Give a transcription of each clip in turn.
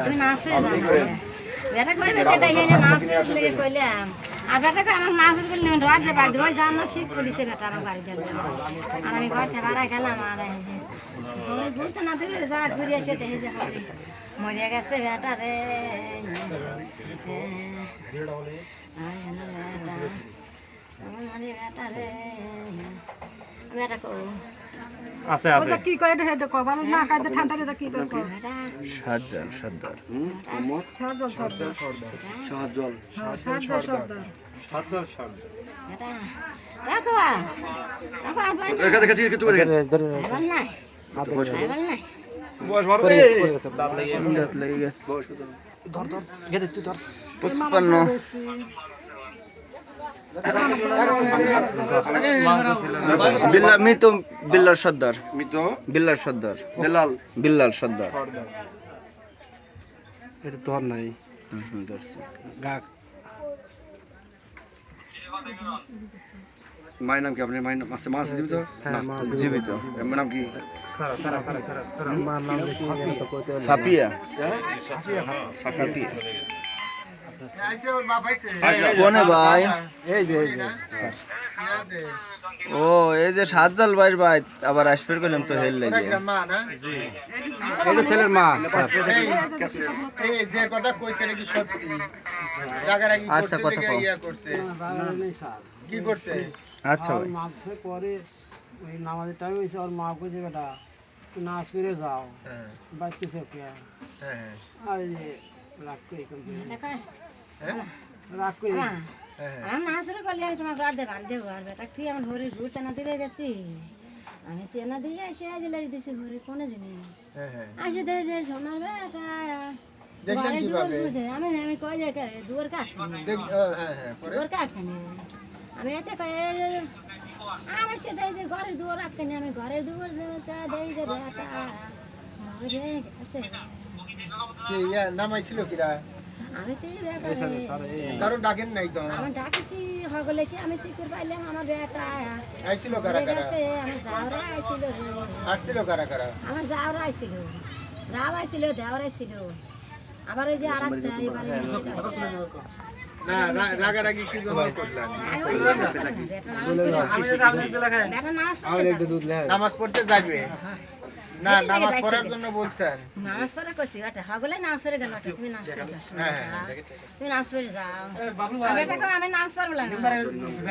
তুমি নাচ বেটা কই বেটা এনে নাচ লেগে কইলাম আর বেটা আমার নাচ করলে রাত দে বাড়ি ওই জানো শিখ পুলিশে বেটা আমার বাড়ি গেল আর আমি ঘর থেকে বাড়াই গেলাম আর এই যে ওই ঘুরতে না দিলে যা ঘুরে এসে দেখে যে হবে মরিয়া গেছে বেটা রে বেটা রে বেটা কো আছে আছে কি কয় এটা কো ভালো না কাজে ঠান্ডা রে কি কয় কো শাহজাল সর্দার সাজল সর্দার শাহজাল সাজল সর্দার এটা দেখো দেখো আর ভাই একা দেখা কিছু করে ভাই নাই ভাই নাই বয়স বড় করে গেছে দাঁত লেগে গেছে ধর ধর গেদে তুই ধর 55 বিল্লাল মিতো বিল্লাল সর্দার বিল্লাল সর্দার বিল্লাল সর্দার এটা ধর নাই ধরছি গাক মায়ের নাম কি আপনার মায়ের নাম আছে? মা আছে জীবিত? হ্যাঁ মা জীবিত এর নাম কি? মার নাম দেখি তো কইতে সাপিয়া সাপিয়া কোনে ভাই এই যে স্যার ও এই যে সাজ্জাল ভাই ভাই আবার আসবে কইলাম তো হেল লাগে এটা ছেলের মা স্যার এই যে কথা কইছে নাকি সত্যি রাগারাগি আচ্ছা, করছে কথা নাকি কও। ইয়া করছে কি করছে আচ্ছা ভাই মাপছে পরে ওই নামাজের টাইম হইছে আর মা কইছে বেটা তুই নাচ করে যাও বাইতেছে কে হ্যাঁ আর এই যে রাগ করে কোন দেখা রাগ করে আমি নাচ শুরু করলে আমি তোমার ঘর দেবো আর দেবো আর বেটা তুই আমার হরি ঘুরতে না দিলে গেছি আমি তো না দিয়ে এসে আজ লাগি দিছি হরি কোনে দিনে আসে দেয় যে সোনার বেটা দেখলেন কিভাবে? আমি আমি কই যে দুয়ার কাট হ্যাঁ পরে দুয়ার কাট আমি এতে কই আর এসে দেয় যে ঘরের দুয়ার আটকানি আমি ঘরের দুয়ার দেয় যে বেটা মরে গেছে কি ইয়া নামাইছিল কিরা? আমি তো এই বেটা কারো ডাকেন নাই তো? আমি ডাকিছি হগলে কি আমি সিকুর পাইলাম আমার বেটা আইছিল কারা কারা? গেছে আমার যাওরা আইছিল রে আসছিল কারা কারা? আমার যাওরা আইছিল যাও আইছিল দেওরা আইছিল আবার ওই যে আরেকটা এবারে না রাগারাগি কি জন্য করলেন? বেটা নাচ নামাজ পড়তে যাবে না? নামাজ পড়ার জন্য বলছেন? নাচ পড়া করছি বেটা হগলে নাচ করে গেল তুমি নাচ করে তুমি নাচ করে যাও বেটা আমি নাচ পারবো না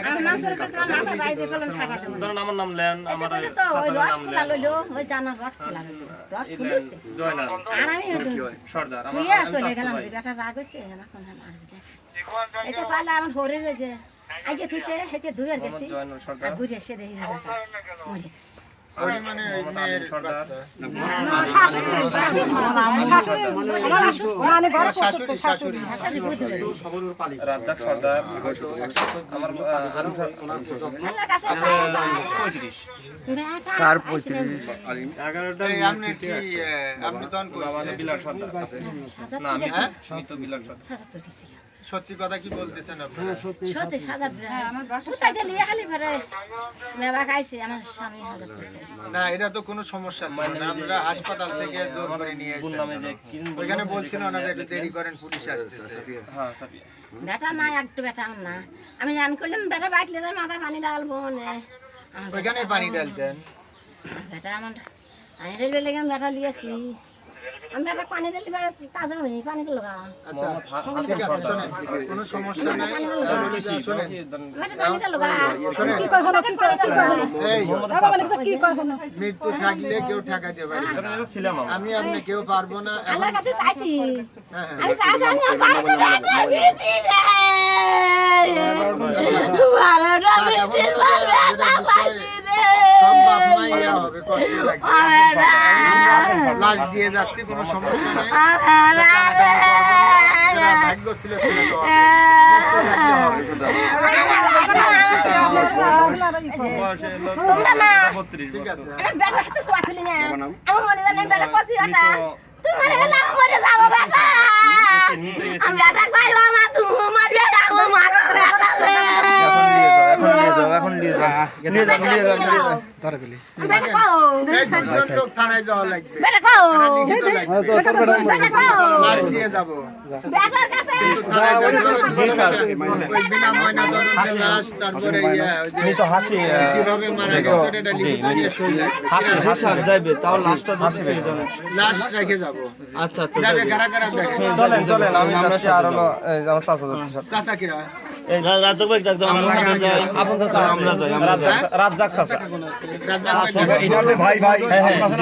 আমি নাচ করে তোমার মাথা বাইতে কলম ঠাকা দেবো ধরুন আমার নাম লেন আমার তো ওই রড খোলা লইলো ওই জানার রড খোলা লইলো রড খুলেছে জয়নাল আর আমি সর্দার আমার তুইয়া চলে গেলাম বেটা রাগ হয়েছে এখন মারবে এতে পারলে আমার হরে রয়েছে আগে তুইছে হেতে দুয়ার গেছি জয়নাল সর্দার আর ঘুরে এসে দেখি বেটা মরে গেছে ওই মানে ওই মেয়ের বাচ্চা। শাশুড়ি শাশুড়ি শাশুড়ি বুদ্ধি করে রাজ্জাক সর্দার আমার আল্লাহর কাছে বেটা কার 35 এই আপনি কি আপনি তখন আমাদের কইছিলেন? বিলাল সর্দার আছে না আমি তো বিলাল সর্দার সাজাত গেছি সত্যি কথা কি বলতেছেন আপনারা? সত্যি সাজাত কোথায় গেলি খালি পরে মেবা খাইছে আমার স্বামী সাজাত করতে না এটা তো কোনো সমস্যা ছিল না, আপনারা হাসপাতাল থেকে জোর করে নিয়ে নামে যে এসেছেন। ওইখানে বলছিল ওনারা একটু দেরি করেন, পুলিশ আসতেছে। হ্যাঁ সাপিয়া বেটা নাই একটু বেটা আমার না আমি আমি করলাম বেটা বাইকলে তার মাথায় পানি ডালবো না আমার ওইখানে পানি ঢালতেন? বেটা আমার পানি ঢেলে লেগে আমি বেটা লিয়েছি আমি বেটা পানি ঢেলে বেটা তাজা হয়নি পানি লগা আচ্ছা ঠিক আছে, শোনেন কোনো সমস্যা নাই, তাহলে যা শোনেন বেটা পানিটা লগা শোনেন কি কয় হলো কি কয় কি কয় হলো এই বাবা মানে কি কয় হলো মৃত্যু থাকলে কেউ ঠেকাতে পারে না। ছিলাম আমি আপনি কেউ পারবো না এখন। আল্লাহর কাছে চাইছি হ্যাঁ, আমি চাইছি আমি পারবো না বেটি রে বারোটা বেটি বারোটা পাইছি রে সব বাপ মাই ইয়া হবে, কষ্ট লাগবে। লাশ দিয়ে যাচ্ছি, কোনো সমস্যা নাই। যেটা ভাগ্য ছিল সেটা তো হবে। মৃত্যু থাকলে হবে শুধু। বয়সে তোমরা না 32 ঠিক বছর আছে বেটা তো পাথুলি না আমার মনে জানে বেটা পছি বেটা মৃত তুমি মরে গেলে আমি মরে যাবো বেটা আমি বেটা পাইবো আমার তুমি আমার বেটা আমার মারো বেটা এখন নিয়ে যাও নিয়ে যাও ধরে দিলি বেটা খাও এই দুজন লোক থানায় যাওয়া লাগবে বেটা খাও লিখিত লাগবে তোর বেটা বেটা খাও লাশ দিয়ে যাবো বেটার কাছে জি স্যার ওই বিনা ময়না তদন্তে লাশ তারপরে ওই যে কিভাবে মারা গেছে এটা লিখিত দিয়ে সই লাগবে জি স্যার যাইবে তাও লাস্টটা যদি পেয়ে যাবেন লাশ রেখে যাবো আচ্ছা আচ্ছা যাবে কারা কারা দেখে চলেন আমি যাচ্ছি আর হলো আমার চাচা যাচ্ছে চাচা কিরা রাজক ভাই একদম আমরা যাই আমরা যাই রাজ্জাক চাচা রাজা ভাই ভাই